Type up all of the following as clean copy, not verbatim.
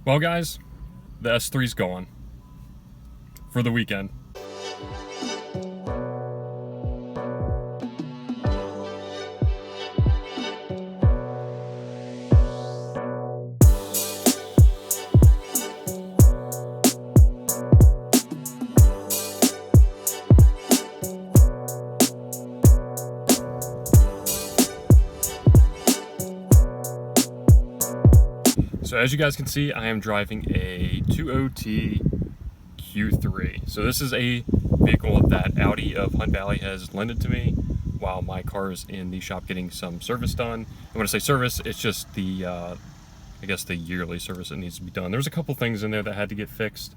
Well guys, the S3's gone for the weekend. So as you guys can see, I am driving a 2.0T Q3. So this is a vehicle that Audi of Hunt Valley has lended to me while my car is in the shop getting some service done. And when I say service, it's just the, I guess the yearly service that needs to be done. There's a couple things in there that had to get fixed,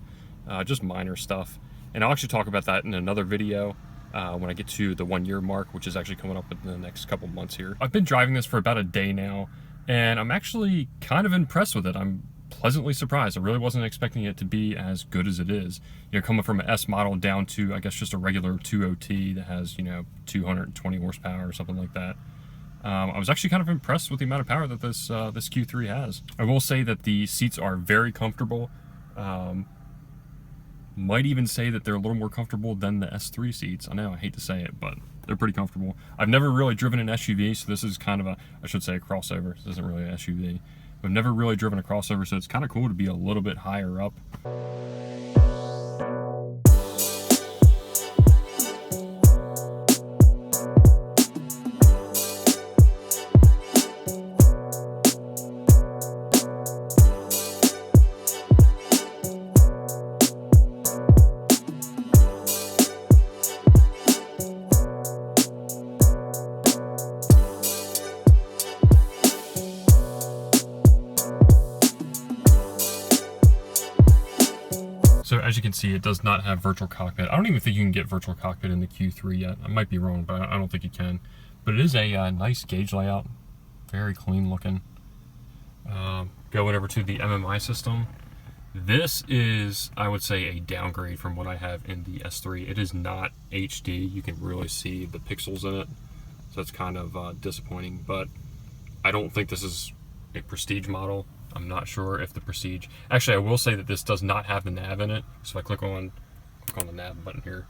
just minor stuff. And I'll actually talk about that in another video when I get to the 1 year mark, which is actually coming up in the next couple months here. I've been driving this for about a day now, and I'm actually kind of impressed with it. I'm pleasantly surprised. I really wasn't expecting it to be as good as it is. You know, coming from an S model down to, I guess, just a regular 2.0T that has, you know, 220 horsepower or something like that. I was actually kind of impressed with the amount of power that this Q3 has. I will say that the seats are very comfortable. Might even say that they're a little more comfortable than the S3 seats. I know, I hate to say it, but they're pretty comfortable. I've never really driven an SUV, so this is kind of a, I should say a crossover. This isn't really an SUV. I've never really driven a crossover, so it's kind of cool to be a little bit higher up. So as you can see, it does not have virtual cockpit. I don't even think you can get virtual cockpit in the Q3 yet. I might be wrong, but I don't think you can. But it is a nice gauge layout, very clean looking. Going over to the Mmi System. This is, I would say, a downgrade from what I have in the S3. It is not HD. You can really see the pixels in it. So it's kind of disappointing, but I don't think this is a prestige model. I'm not sure if the Prestige... Actually, I will say that this does not have the nav in it. So if I click on the nav button here,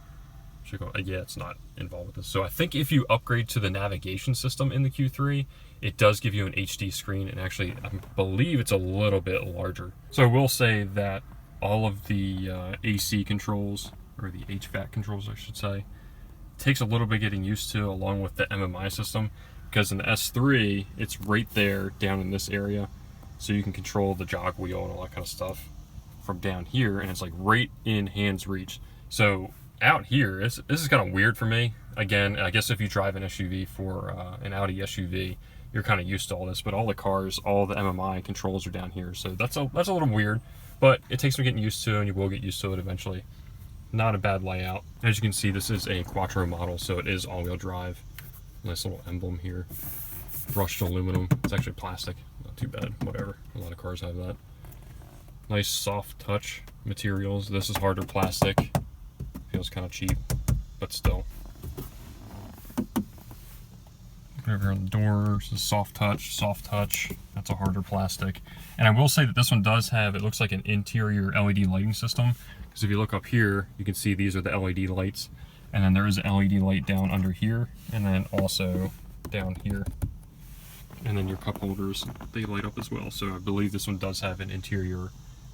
should go, yeah, it's not involved with this. So I think if you upgrade to the navigation system in the Q3, it does give you an HD screen, and actually, I believe it's a little bit larger. So I will say that all of the AC controls, or the HVAC controls, I should say, takes a little bit getting used to, along with the Mmi system, because in the S3, it's right there down in this area. So you can control the jog wheel and all that kind of stuff from down here, and it's like right in hand's reach. So out here, this is kind of weird for me. Again, I guess if you drive an SUV for an Audi SUV, you're kind of used to all this, but all the cars, all the Mmi controls are down here. So that's a little weird, but it takes some getting used to, and you will get used to it eventually. Not a bad layout. As you can see, this is a Quattro model, so it is all-wheel drive. Nice little emblem here. Brushed aluminum. It's actually plastic. Not too bad. Whatever. A lot of cars have that. Nice soft touch materials. This is harder plastic. Feels kind of cheap, but still. Over on the doors, this is soft touch, soft touch. That's a harder plastic. And I will say that this one does have, it looks like an interior LED lighting system. Because if you look up here, you can see these are the LED lights. And then there is an LED light down under here, and then also down here. And then your cup holders, they light up as well. So I believe this one does have an interior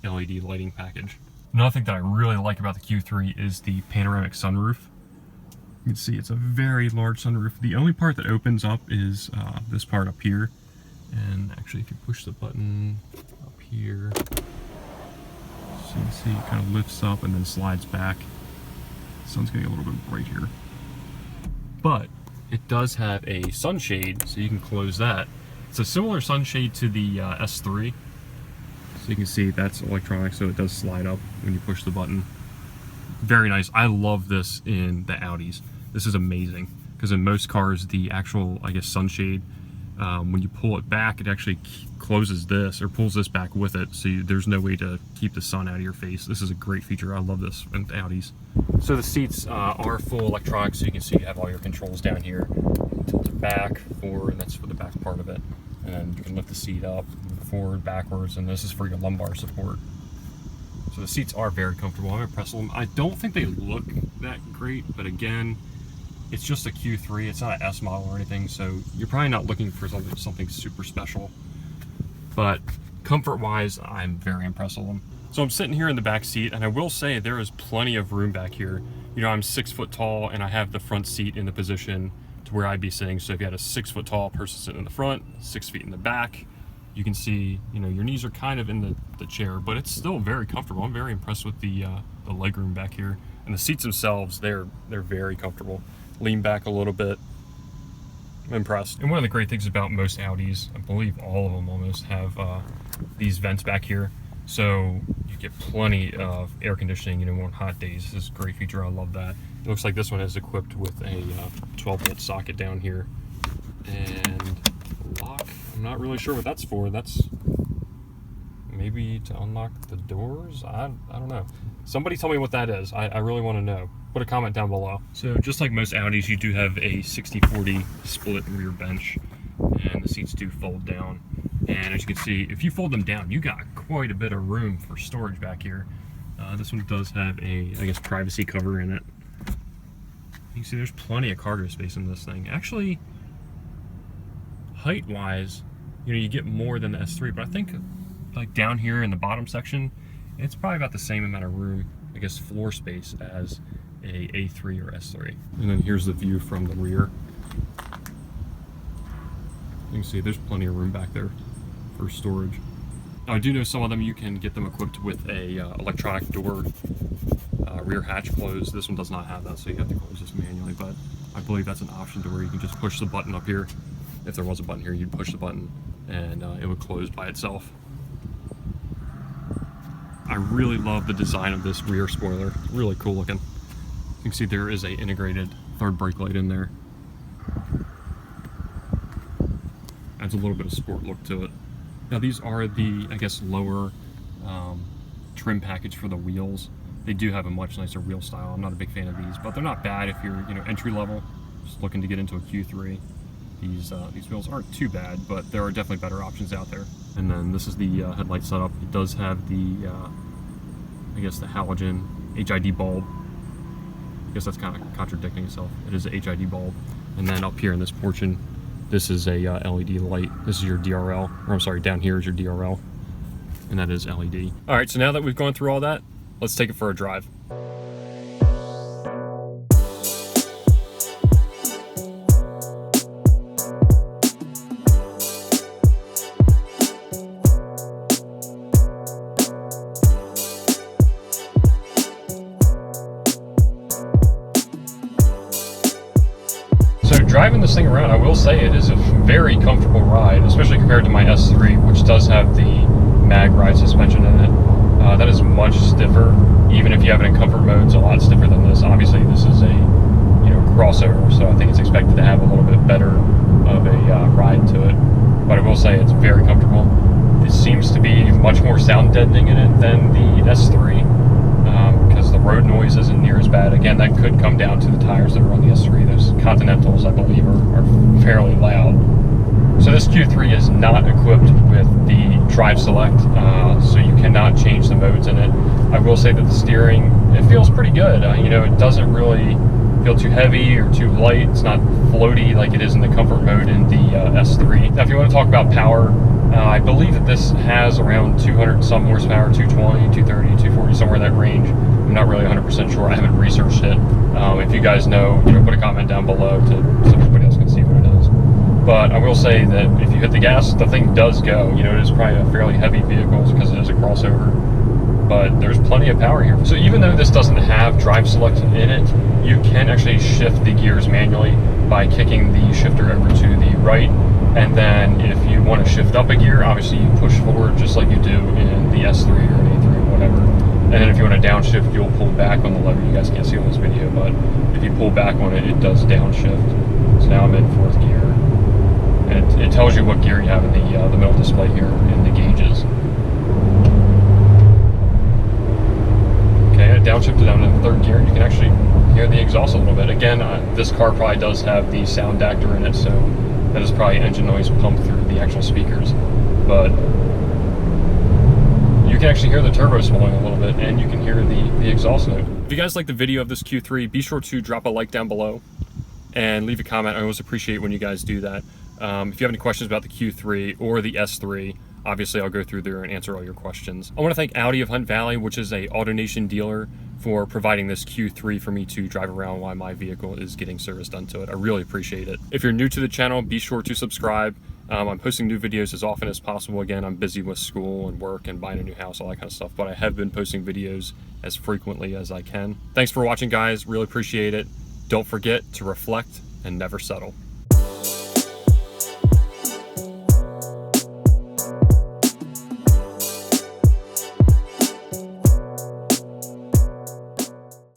LED lighting package. Another thing that I really like about the Q3 is the panoramic sunroof. You can see it's a very large sunroof. The only part that opens up is this part up here. And actually, if you push the button up here, so you can see it kind of lifts up and then slides back. The sun's getting a little bit bright here. But it does have a sunshade, so you can close that. It's a similar sunshade to the S3. So you can see that's electronic, so it does slide up when you push the button. Very nice. I love this in the Audis. This is amazing, because in most cars, the actual, I guess, sunshade, when you pull it back, it actually closes this, or pulls this back with it, so there's no way to keep the sun out of your face. This is a great feature. I love this in the Audis. So the seats are full electronic, so you can see you have all your controls down here. Tilt it back, forward, and that's for the back part of it. And then you can lift the seat up, move it forward, backwards, and this is for your lumbar support. So the seats are very comfortable. I'm impressed with them. I don't think they look that great, but again, it's just a Q3. It's not an S model or anything, so you're probably not looking for something super special. But comfort-wise, I'm very impressed with them. So I'm sitting here in the back seat, and I will say there is plenty of room back here. You know, I'm 6 foot tall, and I have the front seat in the position to where I'd be sitting. So if you had a 6 foot tall person sitting in the front, 6 feet in the back, you can see, you know, your knees are kind of in the chair, but it's still very comfortable. I'm very impressed with the legroom back here. And the seats themselves, they're very comfortable. Lean back a little bit. I'm impressed. And one of the great things about most Audis, I believe all of them almost, have these vents back here. So you get plenty of air conditioning, you know, on hot days. This is a great feature. I love that. It looks like this one is equipped with a 12-volt socket down here. And lock, I'm not really sure what that's for. That's maybe to unlock the doors? I don't know. Somebody tell me what that is. I really want to know. Put a comment down below. So just like most Audis, you do have a 60/40 split rear bench, and the seats do fold down. And as you can see, if you fold them down, you got quite a bit of room for storage back here. This one does have a, I guess, privacy cover in it. You can see there's plenty of cargo space in this thing. Actually, height-wise, you know, you get more than the S3, but I think like down here in the bottom section, it's probably about the same amount of room, I guess, floor space as a A3 or S3. And then here's the view from the rear. You can see there's plenty of room back there for storage. Now, I do know some of them you can get them equipped with a electronic door rear hatch close. This one does not have that, so you have to close this manually, but I believe that's an option to where you can just push the button up here. If there was a button here, you'd push the button and it would close by itself. I really love the design of this rear spoiler. Really cool looking. You can see there is a integrated third brake light in there. Adds a little bit of sport look to it. Now these are the, I guess, lower trim package for the wheels. They do have a much nicer wheel style. I'm not a big fan of these, but they're not bad if you're, you know, entry level, just looking to get into a Q3. These wheels aren't too bad, but there are definitely better options out there. And then this is the headlight setup. It does have the, I guess, the halogen HID bulb. I guess that's kind of contradicting itself. It is a HID bulb. And then up here in this portion, this is a LED light. This is your DRL, or I'm sorry, down here is your DRL, and that is LED. All right, so now that we've gone through all that, let's take it for a drive. Driving this thing around, I will say it is a very comfortable ride, especially compared to my S3, which does have the mag ride suspension in it. That is much stiffer. Even if you have it in comfort mode, it's a lot stiffer than this. Obviously, this is a, you know, crossover, so I think it's expected to have a little bit better of a ride to it. But I will say it's very comfortable. It seems to be much more sound deadening in it than the S3. Because the road noise isn't near as bad. Again, that could come down to the tires that are on the S3. Those Continentals, I believe, are fairly loud. So this Q3 is not equipped with the Drive Select, so you cannot change the modes in it. I will say that the steering, it feels pretty good. You know, it doesn't really feel too heavy or too light. It's not floaty like it is in the comfort mode in the S3. Now, if you want to talk about power, I believe that this has around 200 and some horsepower, 220, 230, 240, somewhere in that range. I'm not really 100% sure. I haven't researched it. If you guys know, you know, put a comment down below so everybody else can see what it is. But I will say that if you hit the gas, the thing does go. You know, it is probably a fairly heavy vehicle because it is a crossover, but there's plenty of power here. So even though this doesn't have Drive Select in it, you can actually shift the gears manually by kicking the shifter over to the right. And then if you want to shift up a gear, obviously you push forward just like you do in the S3 or an A3 or whatever. And then if you want to downshift, you'll pull back on the lever. You guys can't see on this video, but if you pull back on it, it does downshift. So now I'm in 4th gear. And it tells you what gear you have in the middle display here in the gauges. Okay, I downshifted down to the 3rd gear, and you can actually hear the exhaust a little bit. Again, this car probably does have the sound actor in it, so that is probably engine noise pumped through the actual speakers. But you can actually hear the turbo swelling a little bit, and you can hear the exhaust note. If you guys like the video of this Q3, be sure to drop a like down below and leave a comment. I always appreciate when you guys do that. If you have any questions about the Q3 or the S3, obviously I'll go through there and answer all your questions. I want to thank Audi of Hunt Valley, which is a AutoNation dealer, for providing this Q3 for me to drive around while my vehicle is getting service done to it. I really appreciate it. If you're new to the channel, be sure to subscribe. I'm posting new videos as often as possible. Again, I'm busy with school and work and buying a new house, all that kind of stuff, but I have been posting videos as frequently as I can. Thanks for watching, guys. Really appreciate it. Don't forget to reflect and never settle.